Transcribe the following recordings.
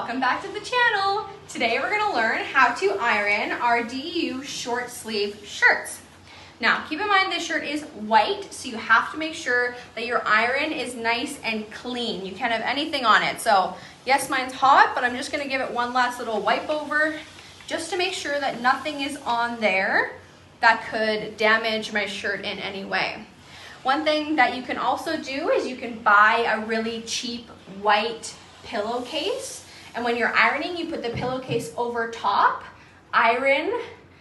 Welcome back to the channel. Today we're going to learn how to iron our DEU short sleeve shirts. Now keep in mind this shirt is white, so you have to make sure that your iron is nice and clean. You can't have anything on it. So yes, mine's hot, but I'm just going to give it one last little wipe over just to make sure that nothing is on there that could damage my shirt in any way. One thing that you can also do is you can buy a really cheap white pillowcase, and when you're ironing you put the pillowcase over top, iron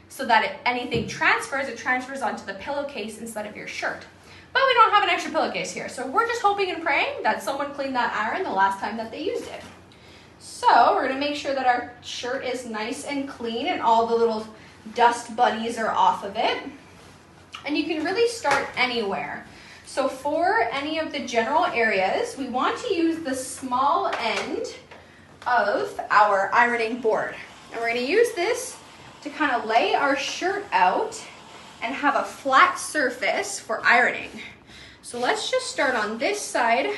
so that if anything transfers, it transfers onto the pillowcase instead of your shirt. But we don't have an extra pillowcase here, so we're just hoping and praying that someone cleaned that iron the last time that they used it. So we're going to make sure that our shirt is nice and clean and all the little dust buddies are off of it. And you can really start anywhere. So for any of the general areas, we want to use the small end of our ironing board. And we're going to use this to kind of lay our shirt out and have a flat surface for ironing. So let's just start on this side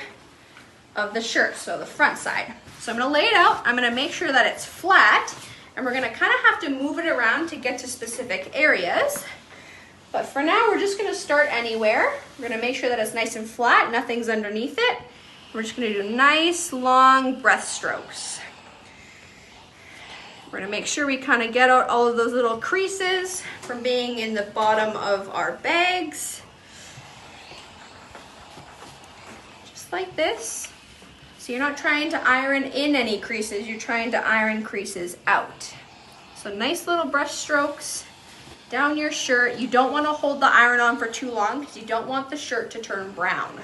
of the shirt, so the front side. So I'm going to lay it out, I'm going to make sure that it's flat, and we're going to kind of have to move it around to get to specific areas. But for now, we're just going to start anywhere. We're going to make sure that it's nice and flat, nothing's underneath it. We're just going to do nice, long breath strokes. We're going to make sure we kind of get out all of those little creases from being in the bottom of our bags. Just like this. So you're not trying to iron in any creases, you're trying to iron creases out. So nice little brush strokes down your shirt. You don't want to hold the iron on for too long because you don't want the shirt to turn brown.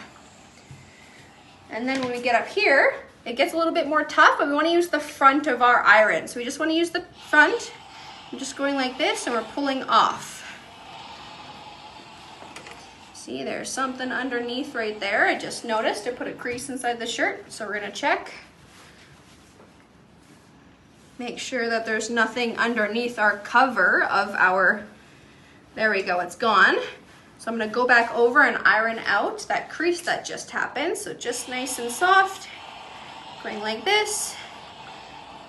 And then when we get up here, it gets a little bit more tough, but we want to use the front of our iron. So we just want to use the front. I'm just going like this and we're pulling off. See, there's something underneath right there. I just noticed I put a crease inside the shirt, so we're going to check. Make sure that there's nothing underneath our cover of our, there we go, it's gone. So I'm going to go back over and iron out that crease that just happened. So just nice and soft, going like this,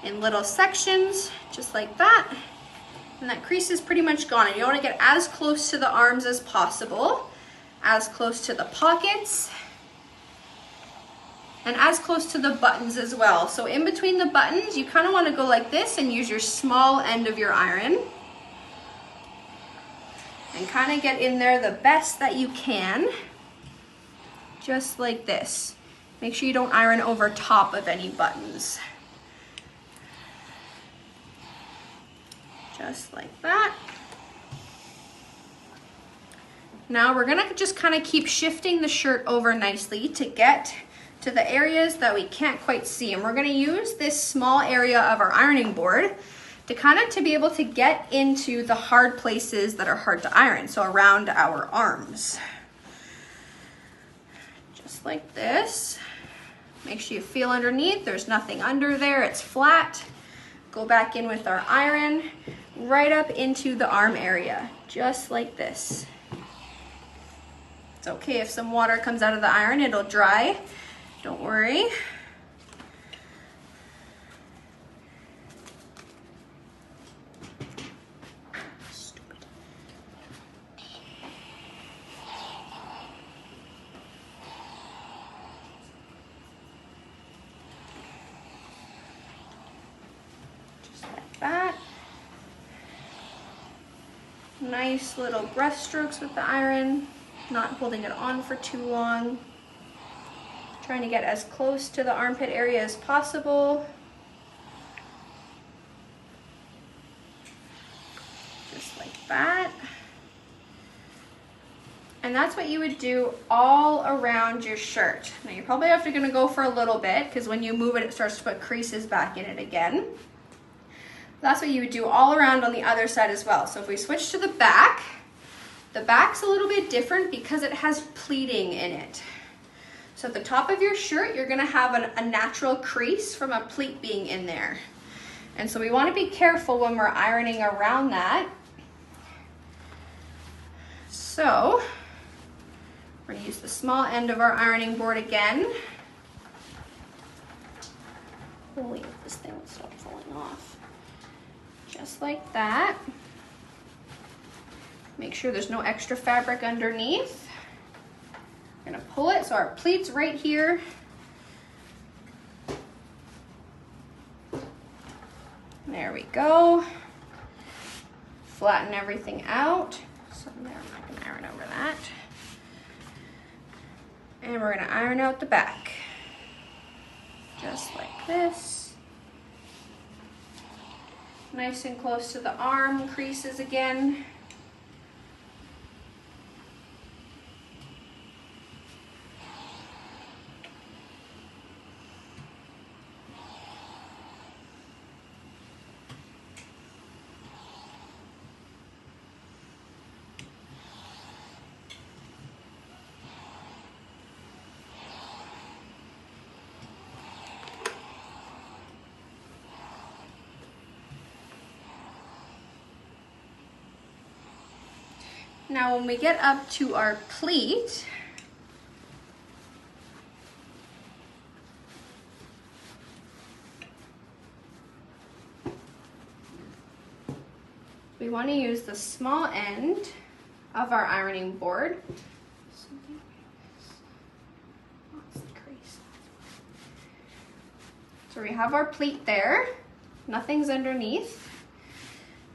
in little sections, just like that. And that crease is pretty much gone. And you want to get as close to the arms as possible, as close to the pockets, and as close to the buttons as well. So in between the buttons, you kind of want to go like this and use your small end of your iron and kind of get in there the best that you can, just like this. Make sure you don't iron over top of any buttons. Just like that. Now we're gonna just kind of keep shifting the shirt over nicely to get to the areas that we can't quite see. And we're gonna use this small area of our ironing board to kind of be able to get into the hard places that are hard to iron. So around our arms. Just like this. Make sure you feel underneath, there's nothing under there, it's flat. Go back in with our iron, right up into the arm area, just like this. It's okay if some water comes out of the iron, it'll dry, don't worry. That. Nice little breath strokes with the iron, not holding it on for too long. Trying to get as close to the armpit area as possible. Just like that. And that's what you would do all around your shirt. Now you're probably gonna go for a little bit because when you move it, it starts to put creases back in it again. That's what you would do all around on the other side as well. So if we switch to the back's a little bit different because it has pleating in it. So at the top of your shirt, you're gonna have a natural crease from a pleat being in there. And so we wanna be careful when we're ironing around that. So we're gonna use the small end of our ironing board again. Holy, this thing will stop falling off. Just like that. Make sure there's no extra fabric underneath. We're gonna pull it so our pleat's right here. There we go. Flatten everything out. So there, I'm not gonna iron over that. And we're gonna iron out the back. Just like this. Nice and close to the arm creases again. Now when we get up to our pleat, we want to use the small end of our ironing board. So we have our pleat there, nothing's underneath.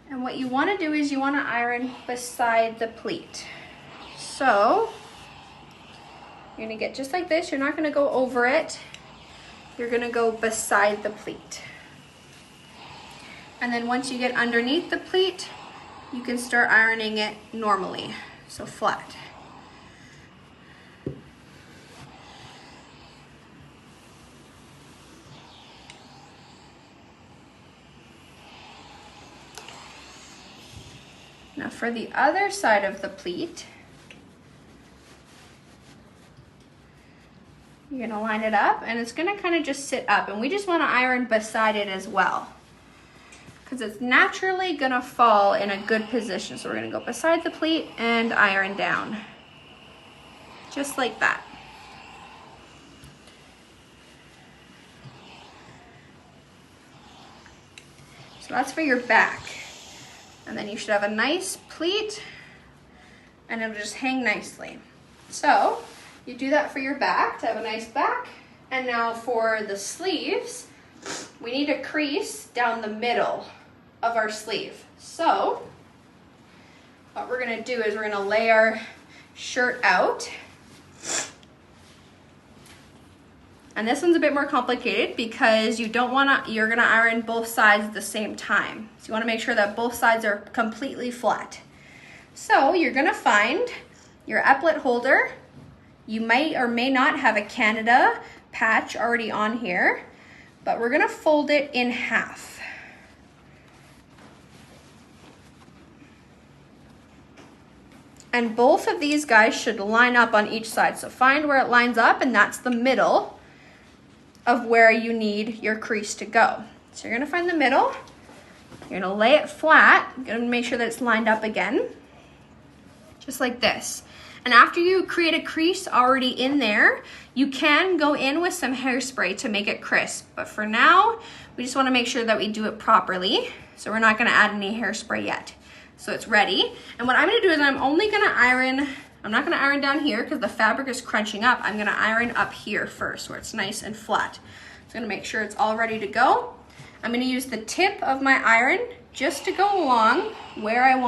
And what you want to do is you want to iron beside the pleat. So you're going to get just like this. You're not going to go over it. You're going to go beside the pleat. And then once you get underneath the pleat, you can start ironing it normally, so flat. Now for the other side of the pleat, you're gonna line it up and it's gonna kind of just sit up, and we just wanna iron beside it as well, because it's naturally gonna fall in a good position. So we're gonna go beside the pleat and iron down, just like that. So that's for your back. And then you should have a nice pleat and it'll just hang nicely. So you do that for your back to have a nice back. And now for the sleeves, we need a crease down the middle of our sleeve. So what we're gonna do is we're gonna lay our shirt out. And this one's a bit more complicated because you're gonna iron both sides at the same time. So you wanna make sure that both sides are completely flat. So you're gonna find your epaulet holder. You might or may not have a Canada patch already on here, but we're gonna fold it in half. And both of these guys should line up on each side. So find where it lines up, and that's the middle of where you need your crease to go. So you're gonna find the middle, you're gonna lay it flat, you're gonna make sure that it's lined up again, just like this. And after you create a crease already in there, you can go in with some hairspray to make it crisp. But for now, we just wanna make sure that we do it properly. So we're not gonna add any hairspray yet. So it's ready. And what I'm gonna do is I'm only gonna iron, I'm not gonna iron down here because the fabric is crunching up. I'm gonna iron up here first where it's nice and flat. So I'm gonna make sure it's all ready to go. I'm gonna use the tip of my iron just to go along where I want